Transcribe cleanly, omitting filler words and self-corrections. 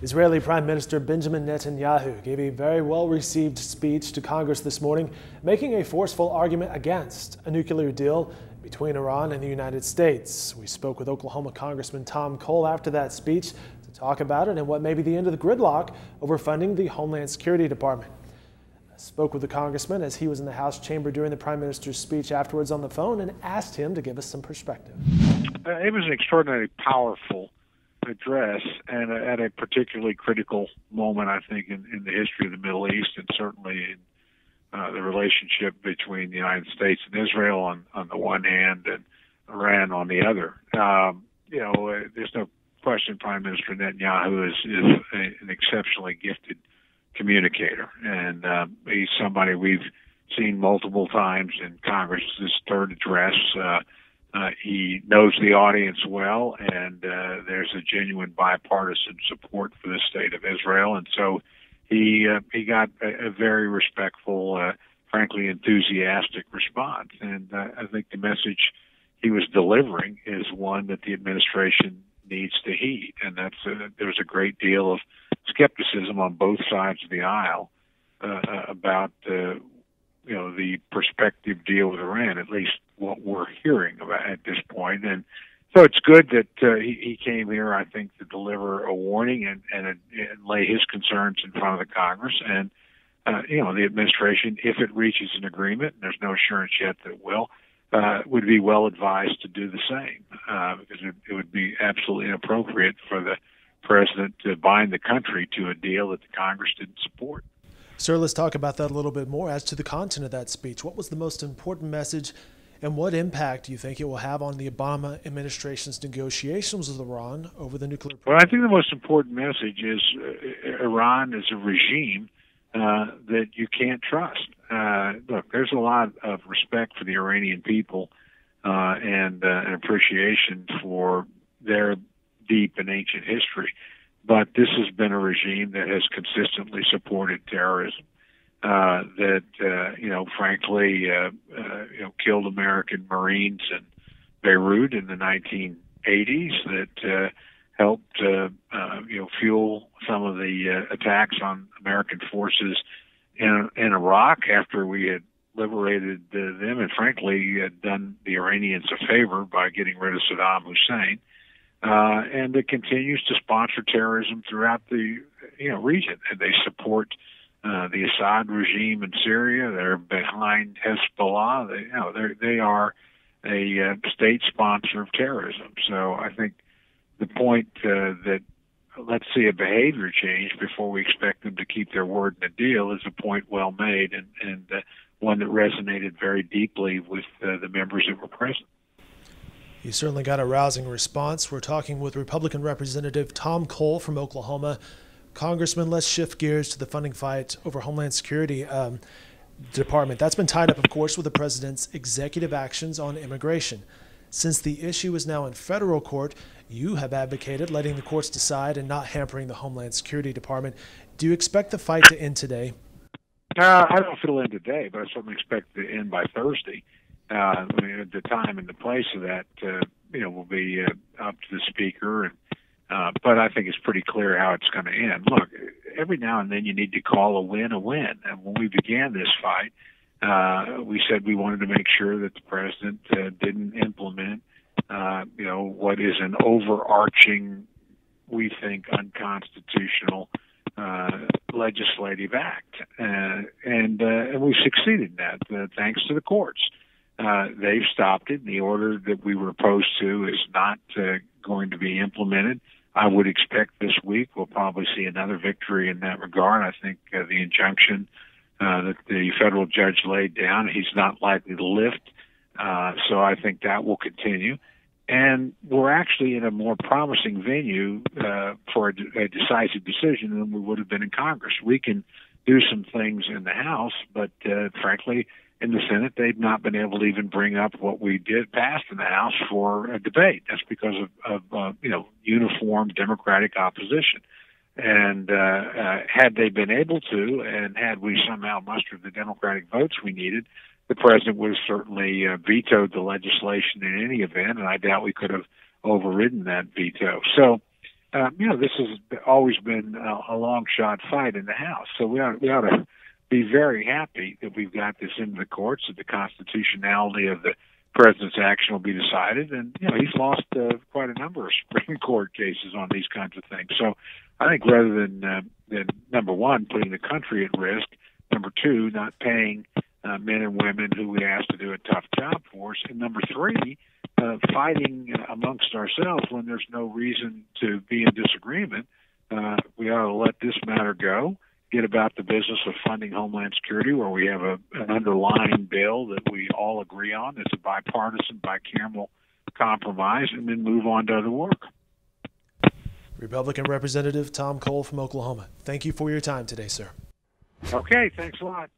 Israeli Prime Minister Benjamin Netanyahu gave a very well-received speech to Congress this morning, making a forceful argument against a nuclear deal between Iran and the United States. We spoke with Oklahoma Congressman Tom Cole after that speech to talk about it and what may be the end of the gridlock over funding the Homeland Security Department. I spoke with the congressman as he was in the House chamber during the Prime Minister's speech afterwards on the phone and asked him to give us some perspective. It was an extraordinarily powerful address and at a particularly critical moment, I think, in the history of the Middle East and certainly in the relationship between the United States and Israel on the one hand and Iran on the other. There's no question Prime Minister Netanyahu is an exceptionally gifted communicator, and he's somebody we've seen multiple times in Congress. His third address. He knows the audience well, and there's a genuine bipartisan support for the state of Israel. And so he got a very respectful, frankly enthusiastic response. And I think the message he was delivering is one that the administration needs to heed. And there's a great deal of skepticism on both sides of the aisle about the prospective deal with Iran, at least what we're hearing about at this point. And so it's good that he came here, I think, to deliver a warning and lay his concerns in front of the Congress. And, the administration, if it reaches an agreement, and there's no assurance yet that it will, would be well advised to do the same, because it would be absolutely inappropriate for the president to bind the country to a deal that the Congress didn't support. Sir, let's talk about that a little bit more. As to the content of that speech, what was the most important message and what impact do you think it will have on the Obama administration's negotiations with Iran over the nuclear program? Well, I think the most important message is Iran is a regime that you can't trust. Look, there's a lot of respect for the Iranian people and an appreciation for their deep and ancient history. But this has been a regime that has consistently supported terrorism, frankly, killed American Marines in Beirut in the 1980s, that helped, fuel some of the attacks on American forces in Iraq after we had liberated them and, frankly, had done the Iranians a favor by getting rid of Saddam Hussein. And it continues to sponsor terrorism throughout the region. And they support the Assad regime in Syria. They're behind Hezbollah. They are a state sponsor of terrorism. So I think the point that let's see a behavior change before we expect them to keep their word in a deal is a point well made and one that resonated very deeply with the members that were present. You certainly got a rousing response. We're talking with Republican Representative Tom Cole from Oklahoma. Congressman, let's shift gears to the funding fight over Homeland Security Department. That's been tied up, of course, with the president's executive actions on immigration. Since the issue is now in federal court, you have advocated letting the courts decide and not hampering the Homeland Security Department. Do you expect the fight to end today? I don't know if it'll end today, but I certainly expect it to end by Thursday. The time and the place of that, will be up to the speaker. But I think it's pretty clear how it's going to end. Look, every now and then you need to call a win a win. And when we began this fight, we said we wanted to make sure that the president didn't implement, what is an overarching, we think, unconstitutional legislative act. And we succeeded in that, thanks to the courts. They've stopped it. The order that we were opposed to is not going to be implemented. I would expect this week we'll probably see another victory in that regard. I think the injunction that the federal judge laid down, he's not likely to lift. So I think that will continue. And we're actually in a more promising venue for a decisive decision than we would have been in Congress. We can do some things in the House, but frankly, in the Senate, they've not been able to even bring up what we did pass in the House for a debate. That's because of uniform Democratic opposition. And had they been able to, and had we somehow mustered the Democratic votes we needed, the president would have certainly vetoed the legislation in any event, and I doubt we could have overridden that veto. So this has always been a long shot fight in the House. So we ought to be very happy that we've got this into the courts, that the constitutionality of the president's action will be decided. And, he's lost quite a number of Supreme Court cases on these kinds of things. So I think rather than number one, putting the country at risk, number two, not paying men and women who we ask to do a tough job for us, and number three, fighting amongst ourselves when there's no reason to be in disagreement, we ought to let this matter go, get about the business of funding Homeland Security, where we have an underlying bill that we all agree on. It's a bipartisan, bicameral compromise, and then move on to other work. Republican Representative Tom Cole from Oklahoma, thank you for your time today, sir. Okay, thanks a lot.